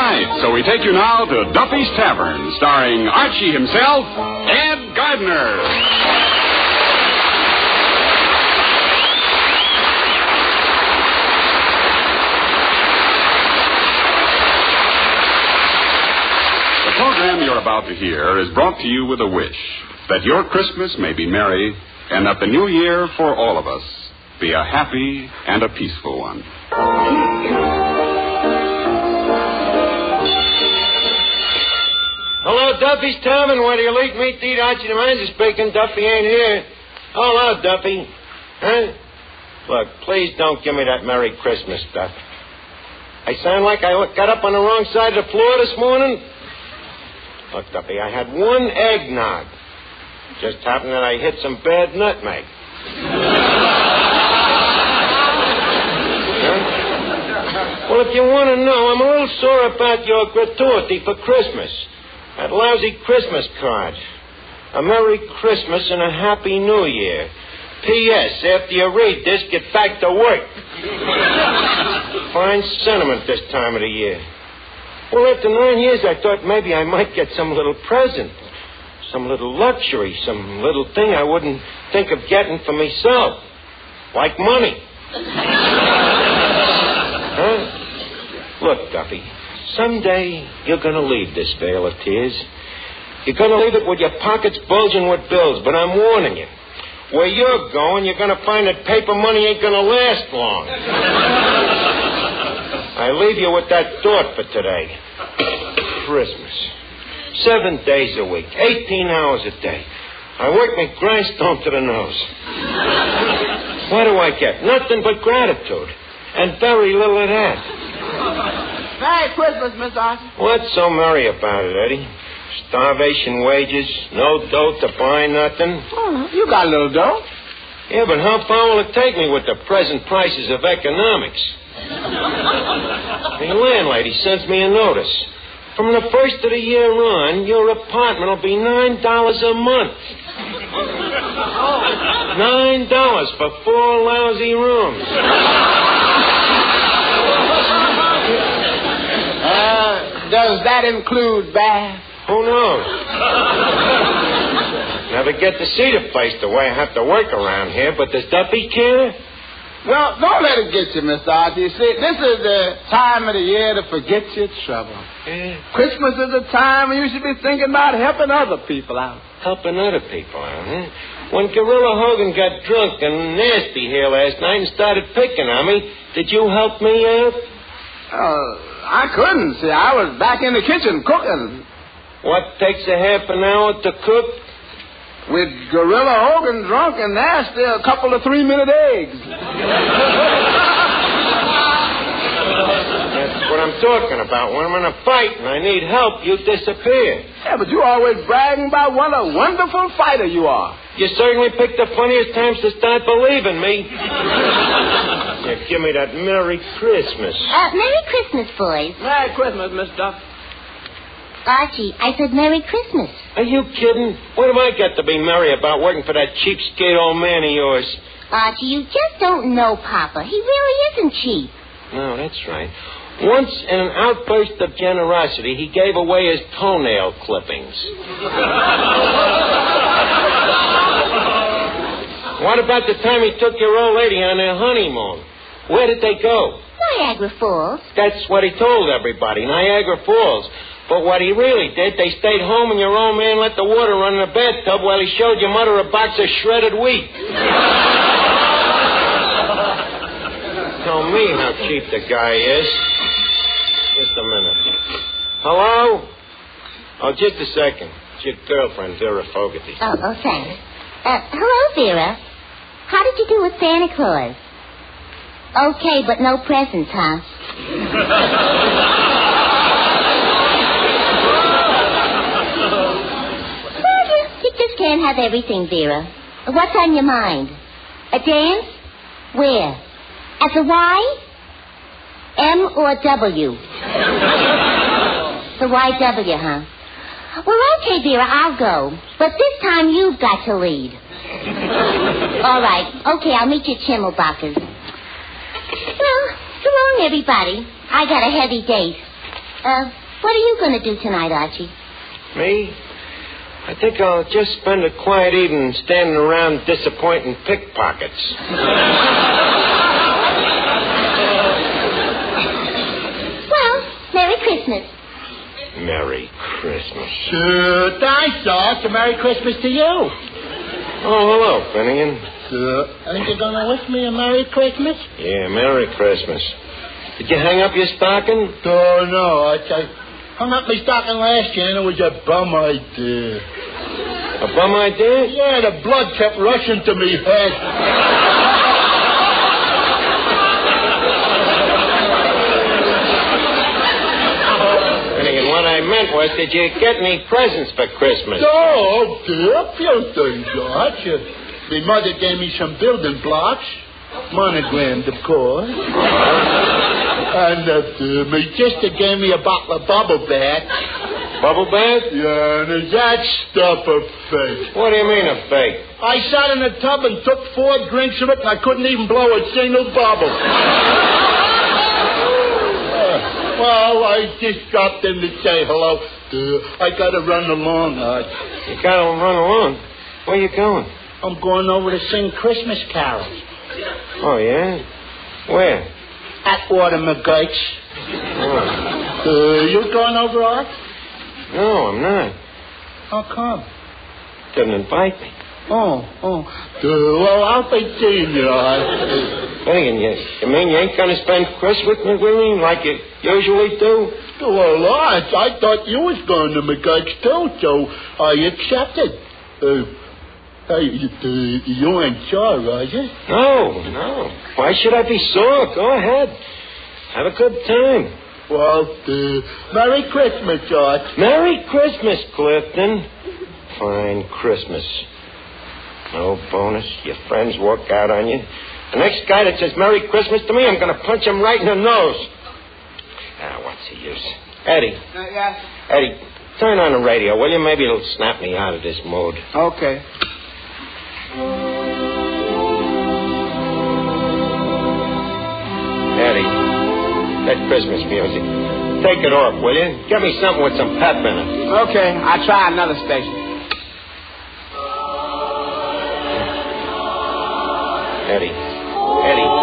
night, so we take you now to Duffys Tavern, starring Archie himself, Ed Gardner. The program you're about to hear is brought to you with a wish that your Christmas may be merry and that the new year for all of us be a happy and a peaceful one. Hello, Duffys Tavern, where the elite meet to eat. Archie the manager speaking. Duffy ain't here. Hello, Duffy. Huh? Look, please don't give me that Merry Christmas stuff. I sound like I got up on the wrong side of the floor this morning. Look, Duffy, I had one eggnog. Just happened that I hit some bad nutmeg. Huh? Well, if you want to know, I'm a little sore about your gratuity for Christmas. That lousy Christmas card. A Merry Christmas and a Happy New Year. P.S. After you read this, get back to work. Fine sentiment this time of the year. Well, after 9 years, I thought maybe I might get some little present. Some little luxury. Some little thing I wouldn't think of getting for myself. Like money. Huh? Look, Duffy. Someday, you're going to leave this vale of tears. You're going to leave it with your pockets bulging with bills, but I'm warning you. Where you're going, you're going to find that paper money ain't going to last long. I leave you with that thought for today. Christmas. 7 days a week, 18 hours a day. I work my grindstone to the nose. What do I get? Nothing but gratitude. And very little of that. Merry Christmas, Miss Archie. What's so merry about it, Eddie? Starvation wages, no dough to buy nothing. Oh, you got a little dough. Yeah, but how far will it take me with the present prices of economics? The landlady sends me a notice. From the first of the year on, your apartment will be $9 a month. $9 for 4 lousy rooms. Does that include bath? Who knows? Never get to see the place the way I have to work around here, but does Duffy care? Well, don't let it get you, Mr. Archie. See, this is the time of the year to forget your trouble. Yeah. Christmas is a time when you should be thinking about helping other people out. Helping other people out, huh? When Gorilla Hogan got drunk and nasty here last night and started picking on me, did you help me out? I couldn't. See, I was back in the kitchen cooking. What takes a half an hour to cook? With Gorilla Hogan drunk and nasty, a couple of 3-minute eggs. That's what I'm talking about. When I'm in a fight and I need help, you disappear. Yeah, but you always bragging about what a wonderful fighter you are. You certainly picked the funniest times to start believing me. Yeah, give me that Merry Christmas. Merry Christmas, boys. Merry Christmas, Miss Duff. Archie, I said Merry Christmas. Are you kidding? What have I got to be merry about working for that cheapskate old man of yours? Archie, you just don't know Papa. He really isn't cheap. No, that's right. Once, in an outburst of generosity, he gave away his toenail clippings. What about the time he took your old lady on their honeymoon? Where did they go? Niagara Falls. That's what he told everybody, Niagara Falls. But what he really did, they stayed home and your old man let the water run in the bathtub while he showed your mother a box of shredded wheat. Tell me how cheap the guy is. Just a minute. Hello? Oh, just a second. It's your girlfriend, Vera Fogarty. Oh, thanks. Hello, Vera. How did you do with Santa Claus? Okay, but no presents, huh? You just can't have everything, Vera. What's on your mind? A dance? Where? At the Y? M or W? The YW, huh? Well, okay, Vera, I'll go. But this time you've got to lead. All right. Okay, I'll meet you at Chimmelbacher's. Well, so long, everybody. I got a heavy date. What are you going to do tonight, Archie? Me? I think I'll just spend a quiet evening standing around disappointing pickpockets. Well, Merry Christmas. Merry Christmas. Thanks, Arch. Merry Christmas to you. Oh, hello, Finnegan. Ain't you gonna wish me a Merry Christmas? Yeah, Merry Christmas. Did you hang up your stocking? Oh, no, Arch. I hung up my stocking last year, and it was a bum idea. A bum idea? Yeah, the blood kept rushing to me head. Finnegan, what I meant was, did you get any presents for Christmas? Oh, dear, a few things, Arch. My mother gave me some building blocks, monogrammed, of course. And my sister gave me a bottle of bubble bath. Bubble bath? Yeah, and is that stuff a fake? What do you mean a fake? I sat in the tub and took 4 drinks of it, and I couldn't even blow a single bubble. Well, I just dropped in to say hello. I got to run along, Arch. You got to run along? Where you going? I'm going over to sing Christmas carols. Oh, yeah? Where? At Watermagates. Oh. You going over, Arch? No, I'm not. How come? Didn't invite me. Oh. Well, I'll be seeing you, Arch. Finnegan, you mean you ain't going to spend Christmas with me like you usually do? Well, Arch, I thought you was going to McGuck's too, so I accepted. You ain't sure, are you? No. Why should I be sore? Go ahead. Have a good time. Well, Merry Christmas, Arch. Merry Christmas, Clifton. Fine Christmas. No bonus. Your friends walk out on you. The next guy that says Merry Christmas to me, I'm going to punch him right in the nose. What's the use? Eddie. Yeah? Eddie, turn on the radio, will you? Maybe it'll snap me out of this mood. Okay. Eddie, that Christmas music. Take it off, will you? Get me something with some pep in it. Okay, I'll try another station. Eddie,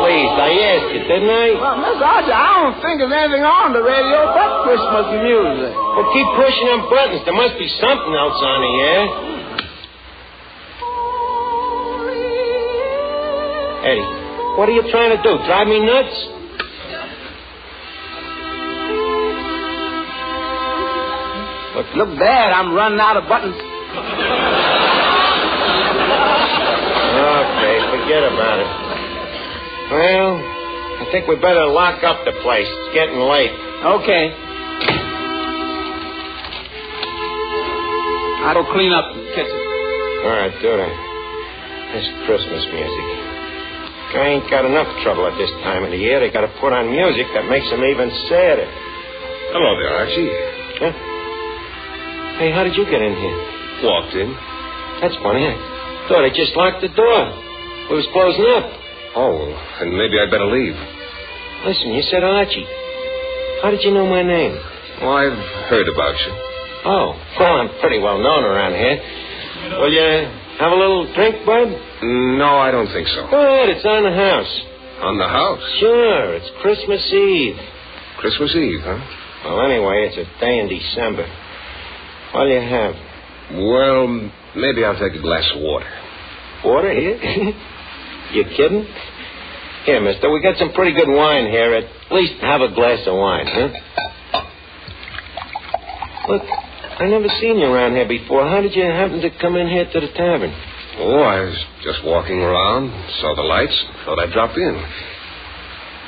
please, I asked you, didn't I? Well, Miss Archie, I don't think there's anything on the radio but Christmas music. Well, keep pushing them buttons. There must be something else on the air. Eddie, what are you trying to do? Drive me nuts? Look bad. I'm running out of buttons. Okay, forget about it. Well, I think we better lock up the place. It's getting late. Okay. I'll go clean up the kitchen. All right, do that. This Christmas music. I ain't got enough trouble at this time of the year. They got to put on music that makes them even sadder. Hello there, Archie. Huh? Hey, how did you get in here? Walked in. That's funny. I thought I just locked the door. It was closing up. Oh, and maybe I'd better leave. Listen, you said Archie. How did you know my name? Well, I've heard about you. Oh, well, I'm pretty well known around here. Will you have a little drink, bud? No, I don't think so. Go ahead, it's on the house. On the house? Sure, it's Christmas Eve. Christmas Eve, huh? Well, anyway, it's a day in December. What'll you have? Well, maybe I'll take a glass of water. Water here? You kidding? Here, mister, we got some pretty good wine here. At least have a glass of wine, huh? Look, I never seen you around here before. How did you happen to come in here to the tavern? Oh, I was just walking around, saw the lights, thought I'd drop in.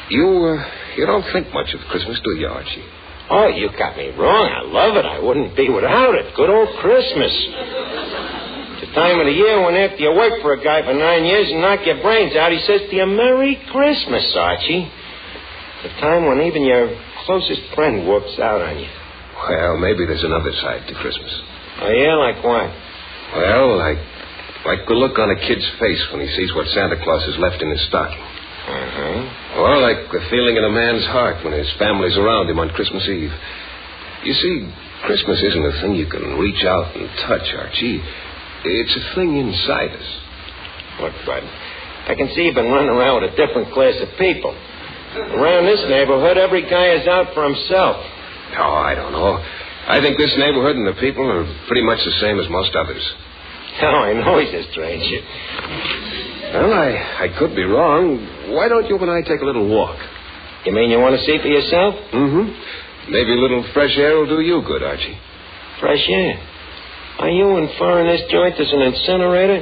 You don't think much of Christmas, do you, Archie? Oh, you got me wrong. I love it. I wouldn't be without it. Good old Christmas. It's the time of the year when after you work for a guy for 9 years and knock your brains out, he says to you, Merry Christmas, Archie. The time when even your closest friend walks out on you. Well, maybe there's another side to Christmas. Oh, yeah? Like what? Well, like the look on a kid's face when he sees what Santa Claus has left in his stocking. Uh-huh. Or like the feeling in a man's heart when his family's around him on Christmas Eve. You see, Christmas isn't a thing you can reach out and touch, Archie. It's a thing inside us. Look, Bud, I can see you've been running around with a different class of people. Around this neighborhood, every guy is out for himself. Oh, I don't know. I think this neighborhood and the people are pretty much the same as most others. Oh, I know he's a stranger. Well, I could be wrong. Why don't you and I take a little walk? You mean you want to see for yourself? Mm-hmm. Maybe a little fresh air will do you good, Archie. Fresh air? Are you inferring this joint is an incinerator?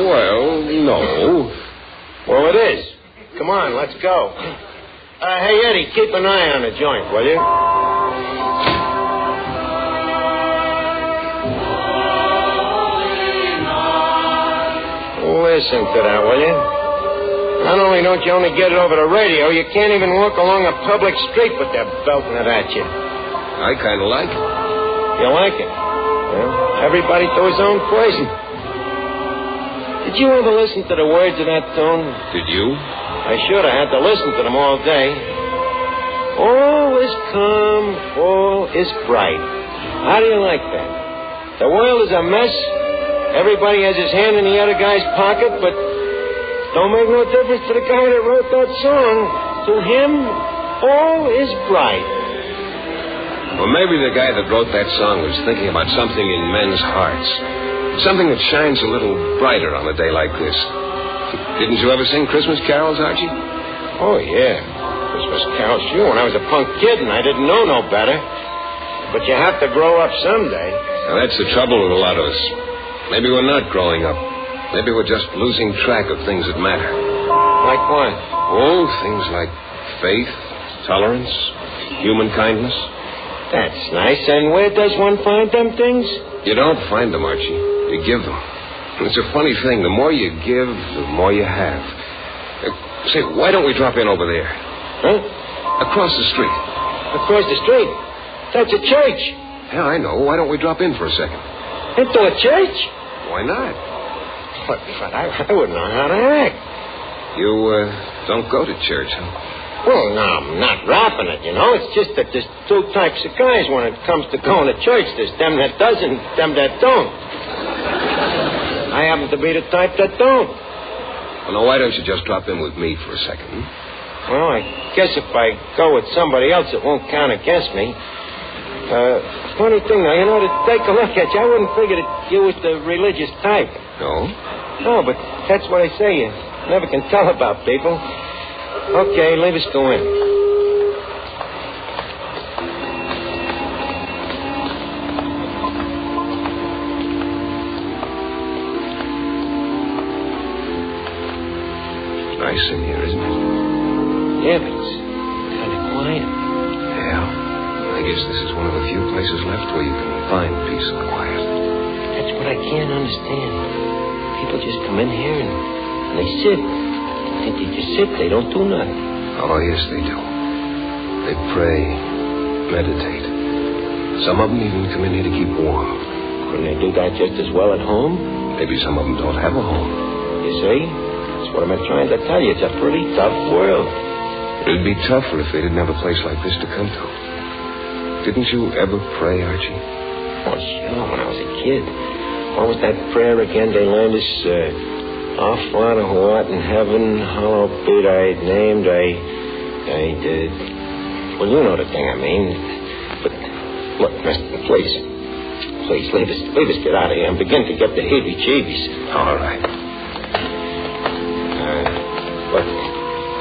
Well, no. Well, it is. Come on, let's go. Hey, Eddie, keep an eye on the joint, will you? Listen to that, will you? Not only don't you only get it over the radio, you can't even walk along a public street with them belting it at you. I kind of like it. You like it? Well, everybody to his own poison. Did you ever listen to the words of that tune? Did you? I should. I had to listen to them all day. All is calm, all is bright. How do you like that? The world is a mess. Everybody has his hand in the other guy's pocket, but don't make no difference to the guy that wrote that song. To him, all is bright. Well, maybe the guy that wrote that song was thinking about something in men's hearts. Something that shines a little brighter on a day like this. Didn't you ever sing Christmas carols, Archie? Oh, yeah. Christmas carols, sure, when I was a punk kid and I didn't know no better. But you have to grow up someday. Now, that's the trouble with a lot of us. Maybe we're not growing up. Maybe we're just losing track of things that matter. Like what? Oh, things like faith, tolerance, human kindness. That's nice. And where does one find them things? You don't find them, Archie. You give them. And it's a funny thing. The more you give, the more you have. Say, why don't we drop in over there? Huh? Across the street. Across the street? That's a church. Yeah, I know. Why don't we drop in for a second? Into a church? Why not? But I wouldn't know how to act. You, don't go to church, huh? Well, no, I'm not rapping it, you know. It's just that there's two types of guys when it comes to going to church. There's them that does and them that don't. I happen to be the type that don't. Well, now, why don't you just drop in with me for a second? Well, I guess if I go with somebody else, it won't count against me. Funny thing, now, you know, to take a look at you, I wouldn't figure that you was the religious type. No? No, but that's what I say. You never can tell about people. Okay, leave us go in. Nice in here, isn't it? Yeah, but it's kind of quiet. Yeah. I guess this is one of the few places left where you can find peace and quiet. That's what I can't understand. People just come in here and they sit. They just sit. They don't do nothing. Oh, yes, they do. They pray, meditate. Some of them even come in here to keep warm. Couldn't they do that just as well at home? Maybe some of them don't have a home. You see? That's what I'm trying to tell you. It's a pretty tough world. It'd be tougher if they didn't have a place like this to come to. Didn't you ever pray, Archie? Oh, sure, when I was a kid. What was that prayer again they learned us? Our Father who art in heaven, hallowed be thy name, well, you know the thing I mean. But, look, mister, please, leave us get out of here. I'm beginning to get the heebie-jeebies. All right. Look,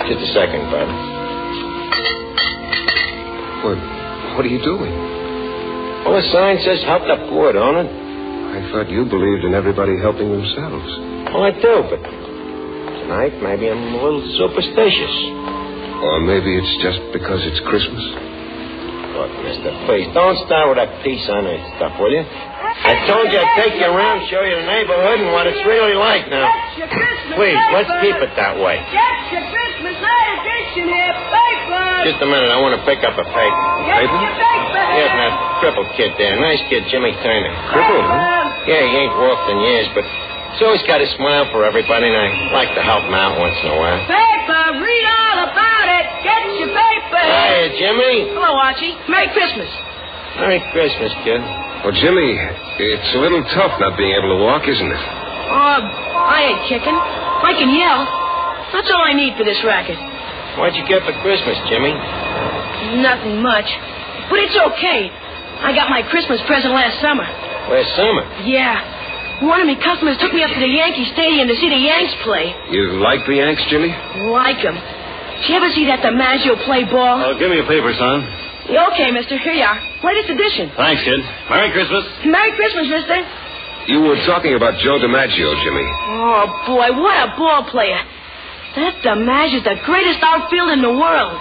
just a second, bud. What are you doing? Well, the sign says help the poor, don't it? I thought you believed in everybody helping themselves. Well, I do, but tonight maybe I'm a little superstitious. Or maybe it's just because it's Christmas. Look, mister, please, don't start with that peace on earth stuff, will you? I told you I'd take you around, show you the neighborhood and what it's really like now. Please, let's keep it that way. Get your Christmas night edition here, paper. Just a minute, I want to pick up a paper. Get your paper. Yeah, that crippled kid there. Nice kid, Jimmy Turner. Crippled, huh? Yeah, he ain't walked in years, but he's always got a smile for everybody, and I like to help him out once in a while. Paper, read all about it. Get your paper. Hey, Jimmy. Hello, Archie. Jimmy. Merry Christmas. Merry Christmas, kid. Well, Jimmy, it's a little tough not being able to walk, isn't it? I ain't kicking. I can yell. That's all I need for this racket. What'd you get for Christmas, Jimmy? Nothing much. But it's okay. I got my Christmas present last summer. Last summer? Yeah. One of me customers took me up to the Yankee Stadium to see the Yanks play. You like the Yanks, Jimmy? Like 'em. Did you ever see that DiMaggio play ball? Oh, give me a paper, son. Okay, mister. Here you are. Latest edition. Thanks, kid. Merry Christmas. Merry Christmas, mister. You were talking about Joe DiMaggio, Jimmy. Oh, boy, what a ball player. That DiMaggio's the greatest outfielder in the world.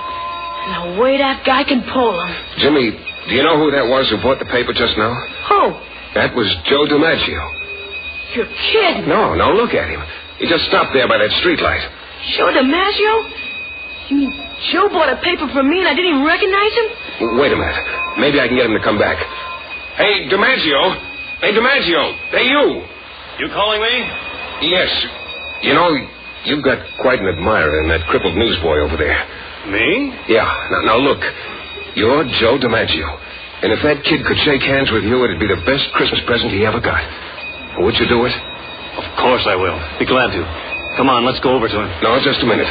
And the way that guy can pull him. Jimmy, do you know who that was who bought the paper just now? Who? That was Joe DiMaggio. You're kidding. No, look at him. He just stopped there by that streetlight. Joe DiMaggio? You mean Joe bought a paper from me and I didn't even recognize him? Wait a minute. Maybe I can get him to come back. Hey, DiMaggio. Hey, DiMaggio. Hey, you. You calling me? Yes. You know, you've got quite an admirer in that crippled newsboy over there. Me? Yeah. Now look. You're Joe DiMaggio. And if that kid could shake hands with you, it'd be the best Christmas present he ever got. Would you do it? Of course I will. Be glad to. Come on, let's go over to him. No, just a minute.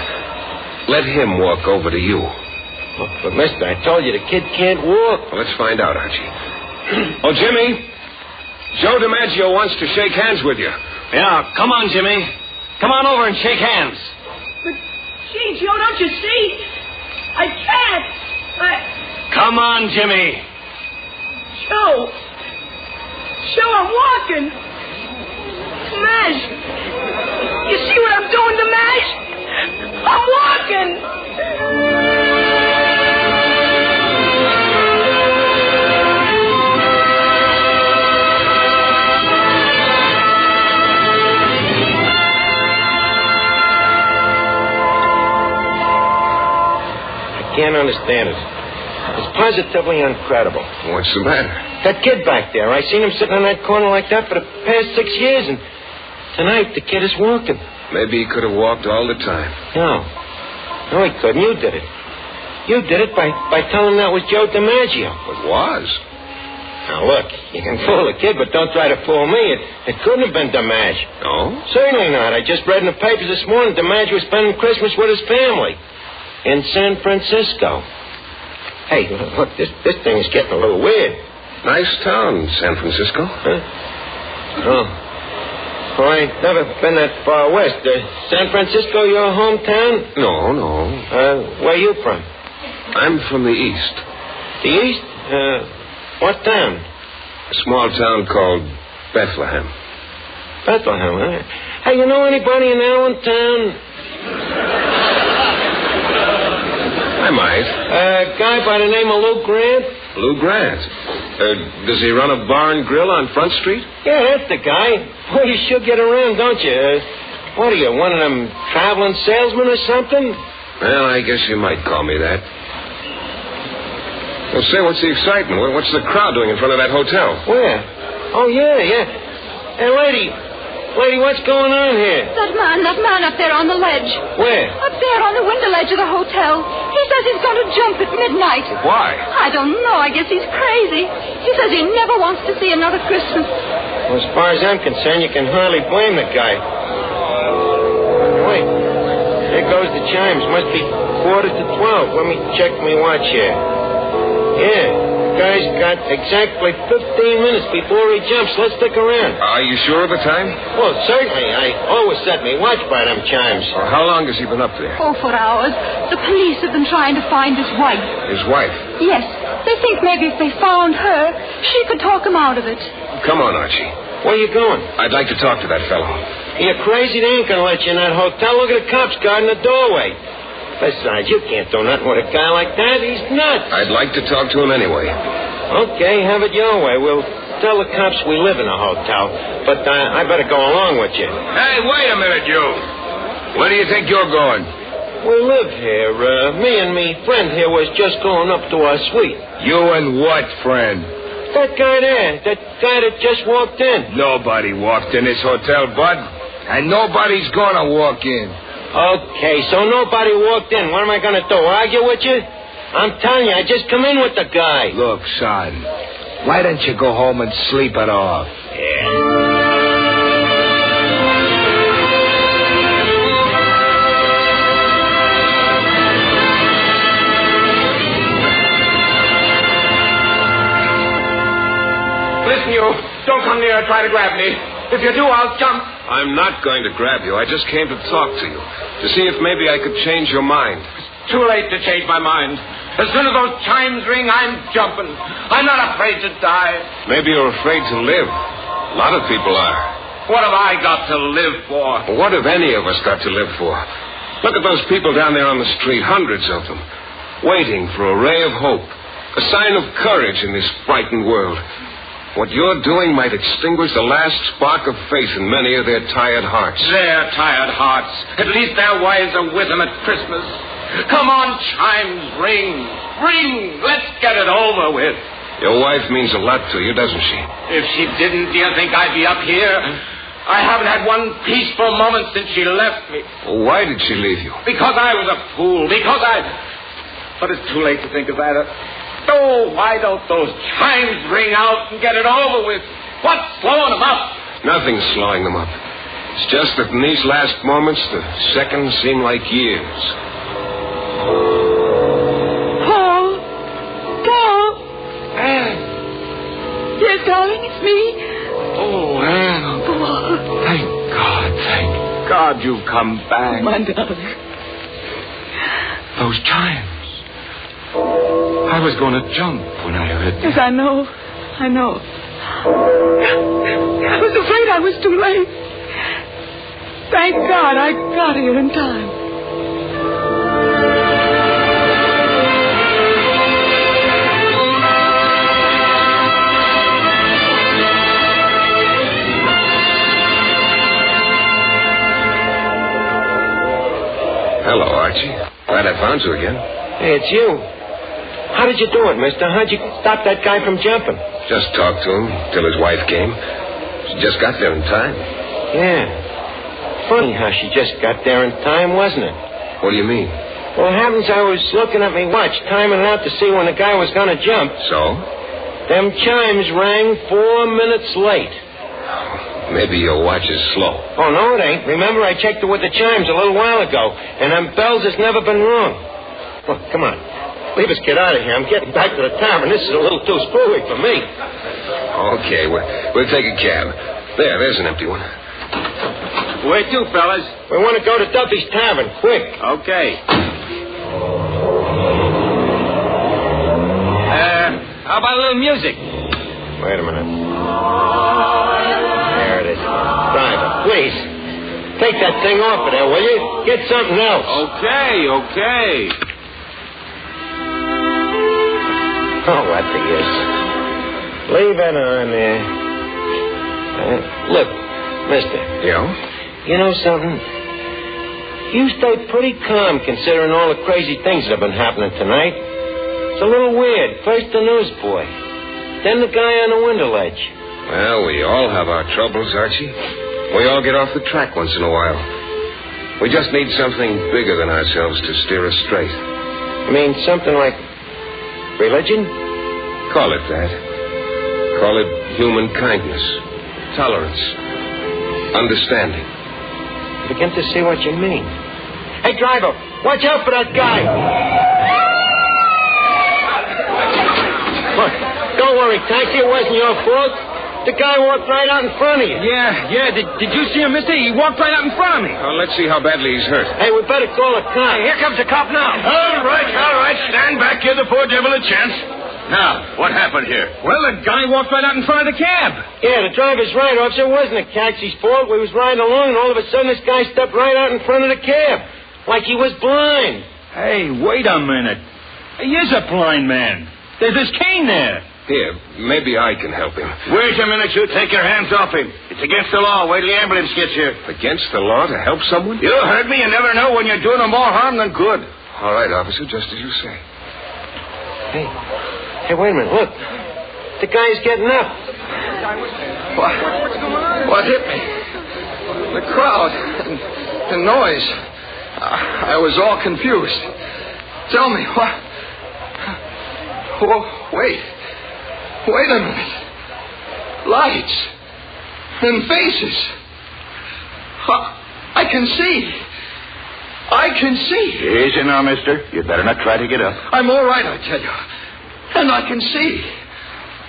Let him walk over to you. Oh, but, mister, I told you the kid can't walk. Well, let's find out, Archie. Oh, Jimmy. Joe DiMaggio wants to shake hands with you. Yeah, come on, Jimmy. Come on over and shake hands. But, gee, Joe, don't you see? I can't. Come on, Jimmy. Joe, I'm walking. Mash. You see what I'm doing to Mash? I'm walking. I can't understand it. It's positively incredible. What's the matter? That kid back there, I seen him sitting in that corner like that for the past 6 years, and tonight the kid is walking. Maybe he could have walked all the time. No, he couldn't. You did it. You did it by telling him that was Joe DiMaggio. It was. Now, look, you can fool a kid, but don't try to fool me. It couldn't have been DiMaggio. No? Certainly not. I just read in the papers this morning DiMaggio was spending Christmas with his family in San Francisco. Hey, look, this thing's getting a little weird. Nice town, San Francisco. Huh? Oh. Well, I ain't never been that far west. San Francisco your hometown? No. Where you from? I'm from the east. The east? What town? A small town called Bethlehem. Bethlehem, huh? Hey, you know anybody in Allentown? I might. A guy by the name of Lou Grant? Lou Grant. Does he run a bar and grill on Front Street? Yeah, that's the guy. Well, you sure get around, don't you? What are you, one of them traveling salesmen or something? Well, I guess you might call me that. Well, say, what's the excitement? What's the crowd doing in front of that hotel? Where? Oh, yeah. Hey, lady, what's going on here? That man up there on the ledge. Where? Up there on the window ledge of the hotel. He says he's going to jump at midnight. Why? I don't know. I guess he's crazy. He says he never wants to see another Christmas. Well, as far as I'm concerned, you can hardly blame the guy. Wait. There goes the chimes. Must be 11:45. Let me check my watch here. Yeah. Guy's got exactly 15 minutes before he jumps. Let's stick around. Are you sure of the time? Well, certainly. I always set me watch by them chimes. Well, how long has he been up there? Oh, for hours. The police have been trying to find his wife. His wife? Yes. They think maybe if they found her, she could talk him out of it. Come on, Archie. Where you going? I'd like to talk to that fellow. You're crazy. They ain't going to let you in that hotel. Look at the cops guarding the doorway. Besides, you can't do nothing with a guy like that. He's nuts. I'd like to talk to him anyway. Okay, have it your way. We'll tell the cops we live in a hotel, but I better go along with you. Hey, wait a minute, you. Where do you think you're going? We live here. Me and me friend here was just going up to our suite. You and what, friend? That guy there. That guy that just walked in. Nobody walked in this hotel, bud. And nobody's gonna walk in. Okay, so nobody walked in. What am I going to do, argue with you? I'm telling you, I just come in with the guy. Look, son, why don't you go home and sleep it off? Yeah. Listen, you. Don't come near and try to grab me. If you do, I'll jump. I'm not going to grab you. I just came to talk to you. To see if maybe I could change your mind. It's too late to change my mind. As soon as those chimes ring, I'm jumping. I'm not afraid to die. Maybe you're afraid to live. A lot of people are. What have I got to live for? What have any of us got to live for? Look at those people down there on the street, hundreds of them, waiting for a ray of hope, a sign of courage in this frightened world. What you're doing might extinguish the last spark of faith in many of their tired hearts. Their tired hearts. At least their wives are with them at Christmas. Come on, chimes, ring. Ring. Let's get it over with. Your wife means a lot to you, doesn't she? If she didn't, do you think I'd be up here? I haven't had one peaceful moment since she left me. Well, why did she leave you? Because I was a fool. But it's too late to think of that. Oh, why don't those chimes ring out and get it over with? What's slowing them up? Nothing's slowing them up. It's just that in these last moments, the seconds seem like years. Paul! Anne. Yes, darling, it's me. Oh, Anne. Paul. Thank God you've come back. My darling. Those chimes. I was going to jump when I heard that. Yes, I know. I was afraid I was too late. Thank God I got here in time. Hello, Archie. Glad I found you again. Hey, it's you. How did you do it, mister? How'd you stop that guy from jumping? Just talked to him till his wife came. She just got there in time. Yeah. Funny how she just got there in time, wasn't it? What do you mean? Well, heavens, I was looking at my watch, timing it out to see when the guy was going to jump. So? Them chimes rang 4 minutes late. Maybe your watch is slow. Oh, no, it ain't. Remember, I checked it with the chimes a little while ago, and them bells has never been wrong. Look, come on. Leave us get out of here. I'm getting back to the tavern. This is a little too spooky for me. Okay, we'll take a cab. There's an empty one. Where to, fellas? We want to go to Duffys Tavern, quick. Okay. How about a little music? Wait a minute. There it is. Driver, please. Take that thing off of there, will you? Get something else. Okay. Oh, what the use? Leave it on there. Look, mister. Yeah? You know something? You stay pretty calm considering all the crazy things that have been happening tonight. It's a little weird. First the newsboy, then the guy on the window ledge. Well, we all have our troubles, Archie. We all get off the track once in a while. We just need something bigger than ourselves to steer us straight. You mean something like religion? Call it that. Call it human kindness, tolerance, understanding. Begin to see what you mean. Hey, driver, watch out for that guy. Look, don't worry, taxi. It wasn't your fault. The guy walked right out in front of you. Yeah. Did you see him, mister? He walked right out in front of me. Let's see how badly he's hurt. Hey, we better call a cop. Here comes the cop now. All right. Stand back. Give the poor devil a chance. Now, what happened here? Well, the guy walked right out in front of the cab. Yeah, the driver's right, officer. It wasn't the taxi's fault. We was riding along, and all of a sudden this guy stepped right out in front of the cab. Like he was blind. Hey, wait a minute. He is a blind man. There's his cane there. Here, maybe I can help him. Wait a minute, you. Take your hands off him. It's against the law. Wait till the ambulance gets here. Against the law to help someone? You heard me. You never know when you're doing them more harm than good. All right, officer, just as you say. Hey, wait a minute. Look. The guy's getting up. What hit me? The crowd. The noise. I was all confused. Tell me, Oh, wait. Wait a minute. Lights. And faces. I can see. I can see. Easy now, mister. You'd better not try to get up. I'm all right, I tell you. And I can see.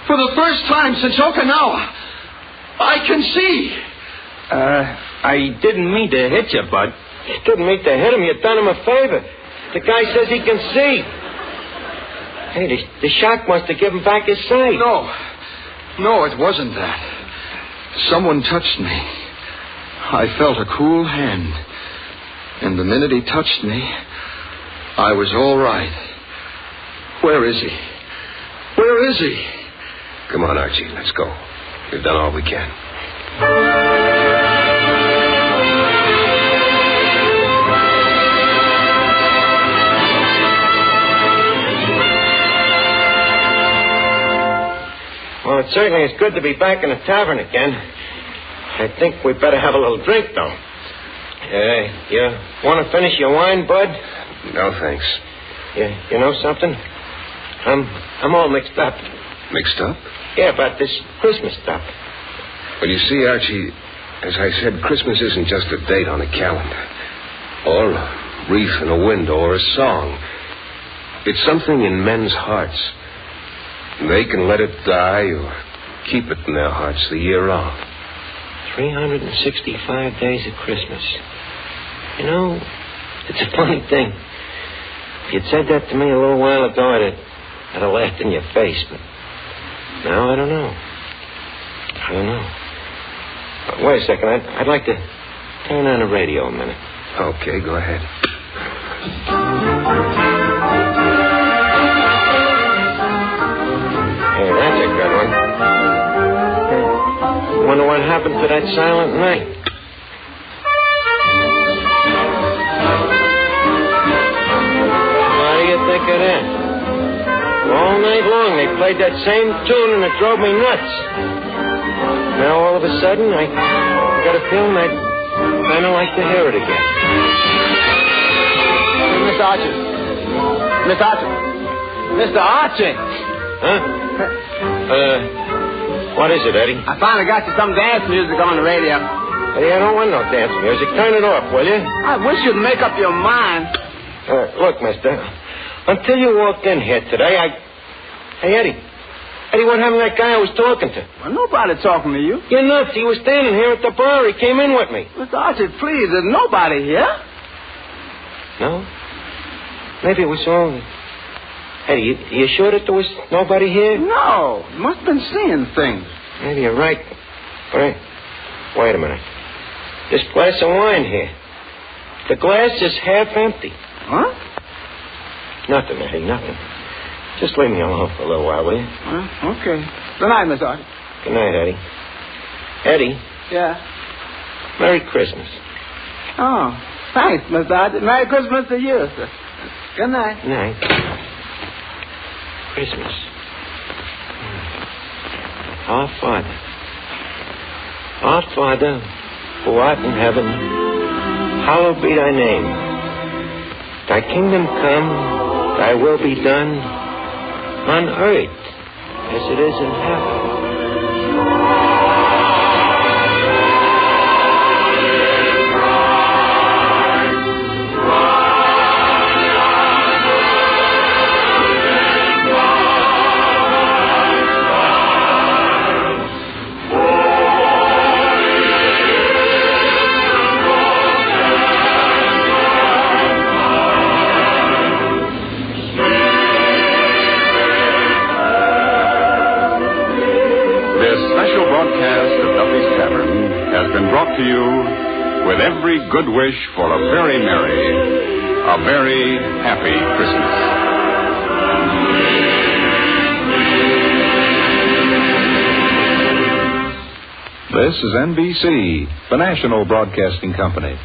For the first time since Okinawa, I can see. I didn't mean to hit you, Bud. You didn't mean to hit him. You done him a favor. The guy says he can see. Hey, the shock must have given back his sight. No, it wasn't that. Someone touched me. I felt a cool hand. And the minute he touched me, I was all right. Where is he? Where is he? Come on, Archie, let's go. We've done all we can. Well, it certainly is good to be back in the tavern again. I think we'd better have a little drink, though. You want to finish your wine, Bud? No, thanks. You know something? I'm all mixed up. Mixed up? Yeah, about this Christmas stuff. Well, you see, Archie, as I said, Christmas isn't just a date on a calendar. Or a wreath in a window or a song. It's something in men's hearts. They can let it die or keep it in their hearts the year round. 365 days of Christmas. You know, it's a funny thing. If you'd said that to me a little while ago, I'd have laughed in your face. But now I don't know. Wait a second. I'd like to turn on the radio a minute. Okay, go ahead. Hey, that's a good one. Wonder what happened to that silent night. What do you think of that? All night long they played that same tune and it drove me nuts. Now all of a sudden I got a feeling I'd kind of like to hear it again. Miss Archie. Mr. Archie. Huh? What is it, Eddie? I finally got you some dance music on the radio. Eddie, I don't want no dance music. Turn it off, will you? I wish you'd make up your mind. Look, mister, until you walked in here today, Hey, Eddie, what happened to that guy I was talking to? Well, nobody talking to you. You're nuts. He was standing here at the bar. He came in with me. Mr. Archie, please, there's nobody here. No? Maybe it was all... Eddie, you sure that there was nobody here? No. You must have been seeing things. Maybe you're right. Wait a minute. This glass of wine here. The glass is half empty. Huh? Nothing, Eddie, nothing. Just leave me alone for a little while, will you? Okay. Good night, Miss Archie. Good night, Eddie. Eddie? Yeah? Merry Christmas. Oh, thanks, Miss Archie. Merry Christmas to you, sir. Good night. Good night. Christmas. Our Father, who art in heaven, hallowed be thy name. Thy kingdom come, thy will be done, on earth as it is in heaven. Duffys Tavern has been brought to you with every good wish for a very merry, a very happy Christmas. This is NBC, the national broadcasting company.